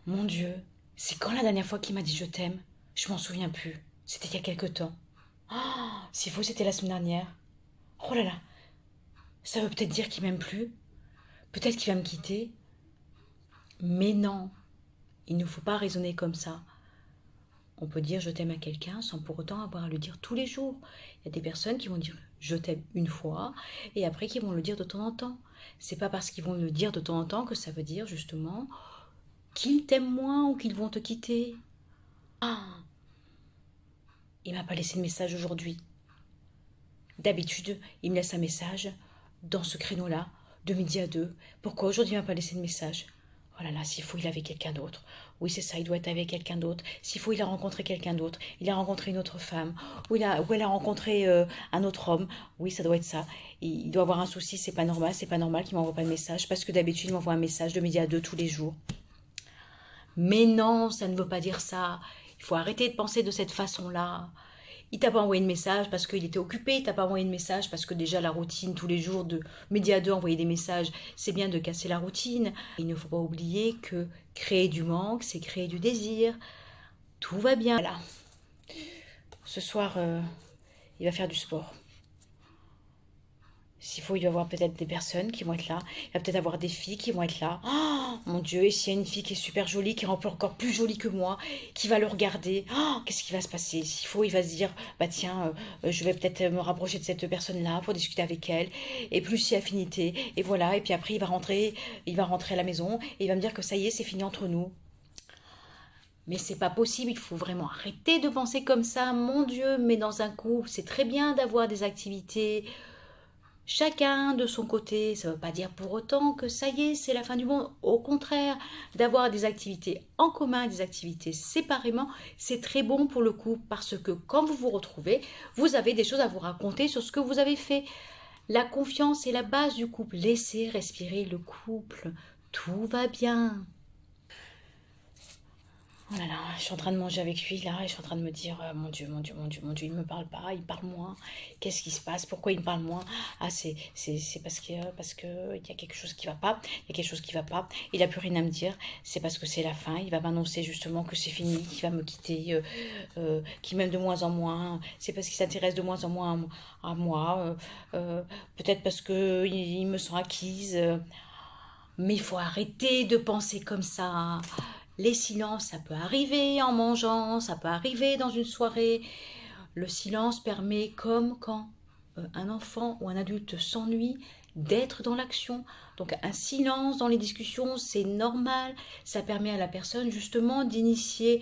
Mon Dieu, c'est quand la dernière fois qu'il m'a dit je t'aime? Je m'en souviens plus. C'était il y a quelque temps. Ah, s'il faut, c'était la semaine dernière. Oh là là, ça veut peut-être dire qu'il m'aime plus. Peut-être qu'il va me quitter. Mais non, il ne faut pas raisonner comme ça. On peut dire je t'aime à quelqu'un sans pour autant avoir à le dire tous les jours. Il y a des personnes qui vont dire je t'aime une fois et après qui vont le dire de temps en temps. C'est pas parce qu'ils vont le dire de temps en temps que ça veut dire justement qu'ils t'aiment moins ou qu'ils vont te quitter. Ah, il m'a pas laissé de message aujourd'hui. D'habitude, il me laisse un message dans ce créneau-là, de midi à 2. Pourquoi aujourd'hui il m'a pas laissé de message? Oh là là, s'il faut, il est avec quelqu'un d'autre. Oui, c'est ça, il doit être avec quelqu'un d'autre. S'il faut, il a rencontré quelqu'un d'autre. Il a rencontré une autre femme. Ou elle a rencontré un autre homme. Oui, ça doit être ça. Il doit avoir un souci, c'est pas normal qu'il m'envoie pas de message. Parce que d'habitude, il m'envoie un message de midi à 2 tous les jours. Mais non, ça ne veut pas dire ça. Il faut arrêter de penser de cette façon-là. Il t'a pas envoyé de message parce qu'il était occupé, il t'a pas envoyé de message parce que déjà la routine tous les jours de midi à 2 envoyer des messages, c'est bien de casser la routine. Il ne faut pas oublier que créer du manque, c'est créer du désir. Tout va bien. Voilà. Ce soir, il va faire du sport. S'il faut, il va y avoir peut-être des personnes qui vont être là. Il va peut-être avoir des filles qui vont être là. Oh, mon Dieu, et s'il y a une fille qui est super jolie, qui est encore plus jolie que moi, qui va le regarder, oh, qu'est-ce qui va se passer? S'il faut, il va se dire, bah tiens, je vais peut-être me rapprocher de cette personne-là pour discuter avec elle. Et plus si affinité. Et voilà, et puis après, il va rentrer à la maison et il va me dire que ça y est, c'est fini entre nous. Mais c'est pas possible, il faut vraiment arrêter de penser comme ça, mon Dieu, mais dans un couple, c'est très bien d'avoir des activités chacun de son côté. Ça ne veut pas dire pour autant que ça y est, c'est la fin du monde. Au contraire, d'avoir des activités en commun, des activités séparément, c'est très bon pour le couple parce que quand vous vous retrouvez, vous avez des choses à vous raconter sur ce que vous avez fait. La confiance est la base du couple. Laissez respirer le couple. Tout va bien. Oh là là, je suis en train de manger avec lui là et je suis en train de me dire mon Dieu, mon Dieu, mon Dieu, mon Dieu, il me parle pas, il parle moins. Qu'est-ce qui se passe? Pourquoi il me parle moins? Ah, c'est parce que il y a quelque chose qui va pas, il y a quelque chose qui va pas. Il a plus rien à me dire. C'est parce que c'est la fin. Il va m'annoncer justement que c'est fini, qu'il va me quitter, qu'il m'aime de moins en moins. C'est parce qu'il s'intéresse de moins en moins à moi. Peut-être parce que il me sent acquise. Mais il faut arrêter de penser comme ça. Les silences, ça peut arriver en mangeant, ça peut arriver dans une soirée. Le silence permet, comme quand un enfant ou un adulte s'ennuie, d'être dans l'action. Donc un silence dans les discussions, c'est normal. Ça permet à la personne justement d'initier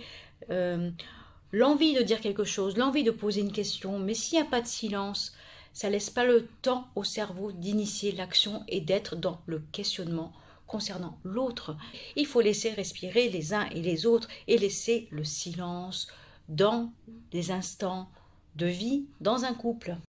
l'envie de dire quelque chose, l'envie de poser une question. Mais s'il n'y a pas de silence, ça laisse pas le temps au cerveau d'initier l'action et d'être dans le questionnement concernant l'autre. Il faut laisser respirer les uns et les autres et laisser le silence dans des instants de vie dans un couple.